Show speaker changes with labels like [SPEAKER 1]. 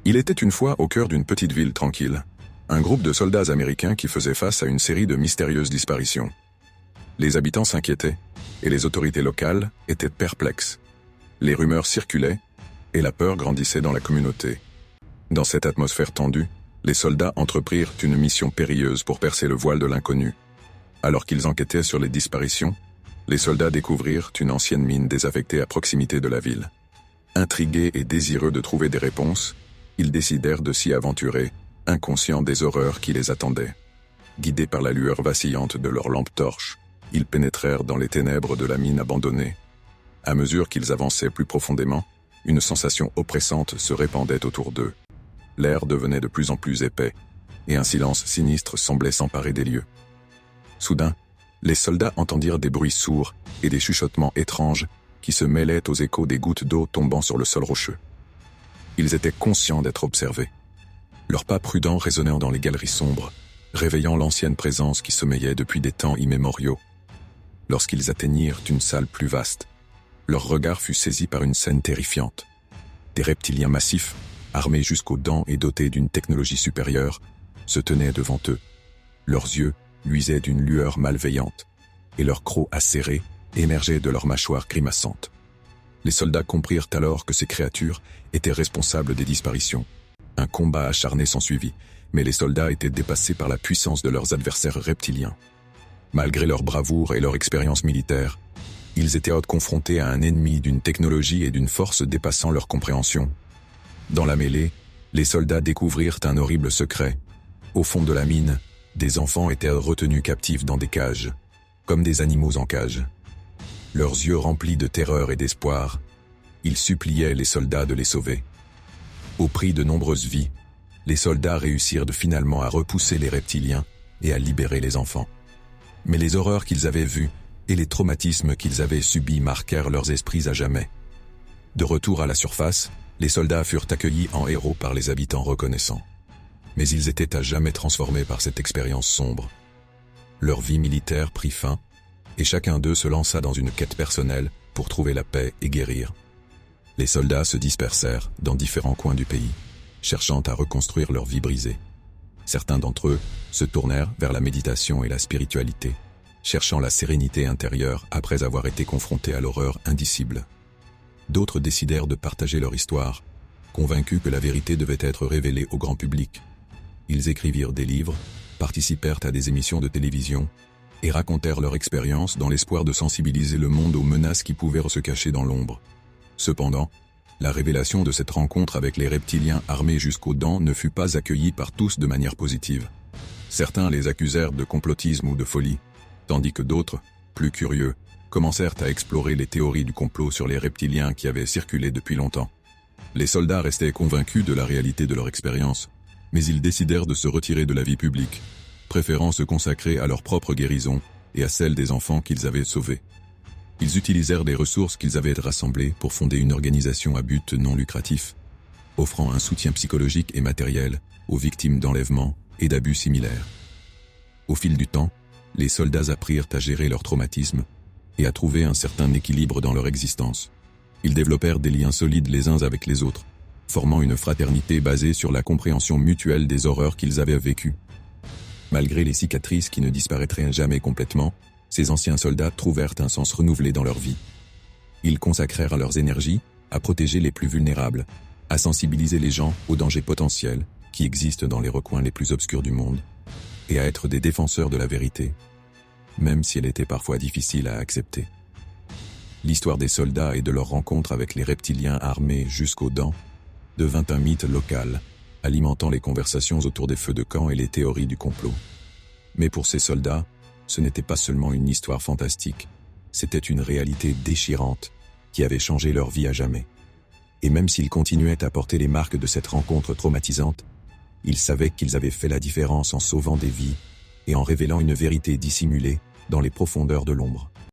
[SPEAKER 1] Il était une fois au cœur d'une petite ville tranquille, un groupe de soldats américains qui faisaient face à une série de mystérieuses disparitions. Les habitants s'inquiétaient, et les autorités locales étaient perplexes. Les rumeurs circulaient, et la peur grandissait dans la communauté. Dans cette atmosphère tendue, les soldats entreprirent une mission périlleuse pour percer le voile de l'inconnu. Alors qu'ils enquêtaient sur les disparitions, les soldats découvrirent une ancienne mine désaffectée à proximité de la ville. Intrigués et désireux de trouver des réponses, ils décidèrent de s'y aventurer, inconscients des horreurs qui les attendaient. Guidés par la lueur vacillante de leurs lampes torches, ils pénétrèrent dans les ténèbres de la mine abandonnée. À mesure qu'ils avançaient plus profondément, une sensation oppressante se répandait autour d'eux. L'air devenait de plus en plus épais, et un silence sinistre semblait s'emparer des lieux. Soudain, les soldats entendirent des bruits sourds et des chuchotements étranges qui se mêlaient aux échos des gouttes d'eau tombant sur le sol rocheux. Ils étaient conscients d'être observés. Leurs pas prudents résonnèrent dans les galeries sombres, réveillant l'ancienne présence qui sommeillait depuis des temps immémoriaux. Lorsqu'ils atteignirent une salle plus vaste, leur regard fut saisi par une scène terrifiante. Des reptiliens massifs, armés jusqu'aux dents et dotés d'une technologie supérieure, se tenaient devant eux. Leurs yeux luisaient d'une lueur malveillante, et leurs crocs acérés émergeaient de leurs mâchoires grimaçantes. Les soldats comprirent alors que ces créatures étaient responsables des disparitions. Un combat acharné s'ensuivit, mais les soldats étaient dépassés par la puissance de leurs adversaires reptiliens. Malgré leur bravoure et leur expérience militaire, ils étaient confrontés à un ennemi d'une technologie et d'une force dépassant leur compréhension. Dans la mêlée, les soldats découvrirent un horrible secret. Au fond de la mine, des enfants étaient retenus captifs dans des cages, comme des animaux en cage. Leurs yeux remplis de terreur et d'espoir, ils suppliaient les soldats de les sauver. Au prix de nombreuses vies, les soldats réussirent finalement à repousser les reptiliens et à libérer les enfants. Mais les horreurs qu'ils avaient vues et les traumatismes qu'ils avaient subis marquèrent leurs esprits à jamais. De retour à la surface, les soldats furent accueillis en héros par les habitants reconnaissants. Mais ils étaient à jamais transformés par cette expérience sombre. Leur vie militaire prit fin, et chacun d'eux se lança dans une quête personnelle pour trouver la paix et guérir. Les soldats se dispersèrent dans différents coins du pays, cherchant à reconstruire leur vie brisée. Certains d'entre eux se tournèrent vers la méditation et la spiritualité, cherchant la sérénité intérieure après avoir été confrontés à l'horreur indicible. D'autres décidèrent de partager leur histoire, convaincus que la vérité devait être révélée au grand public. Ils écrivirent des livres, participèrent à des émissions de télévision et racontèrent leur expérience dans l'espoir de sensibiliser le monde aux menaces qui pouvaient se cacher dans l'ombre. Cependant, la révélation de cette rencontre avec les reptiliens armés jusqu'aux dents ne fut pas accueillie par tous de manière positive. Certains les accusèrent de complotisme ou de folie, tandis que d'autres, plus curieux, commencèrent à explorer les théories du complot sur les reptiliens qui avaient circulé depuis longtemps. Les soldats restaient convaincus de la réalité de leur expérience, mais ils décidèrent de se retirer de la vie publique, préférant se consacrer à leur propre guérison et à celle des enfants qu'ils avaient sauvés. Ils utilisèrent des ressources qu'ils avaient rassemblées pour fonder une organisation à but non lucratif, offrant un soutien psychologique et matériel aux victimes d'enlèvements et d'abus similaires. Au fil du temps, les soldats apprirent à gérer leur traumatisme et à trouver un certain équilibre dans leur existence. Ils développèrent des liens solides les uns avec les autres, formant une fraternité basée sur la compréhension mutuelle des horreurs qu'ils avaient vécues. Malgré les cicatrices qui ne disparaîtraient jamais complètement, ces anciens soldats trouvèrent un sens renouvelé dans leur vie. Ils consacrèrent leurs énergies à protéger les plus vulnérables, à sensibiliser les gens aux dangers potentiels qui existent dans les recoins les plus obscurs du monde, et à être des défenseurs de la vérité, même si elle était parfois difficile à accepter. L'histoire des soldats et de leur rencontre avec les reptiliens armés jusqu'aux dents devint un mythe local, alimentant les conversations autour des feux de camp et les théories du complot. Mais pour ces soldats, ce n'était pas seulement une histoire fantastique, c'était une réalité déchirante qui avait changé leur vie à jamais. Et même s'ils continuaient à porter les marques de cette rencontre traumatisante, ils savaient qu'ils avaient fait la différence en sauvant des vies et en révélant une vérité dissimulée dans les profondeurs de l'ombre.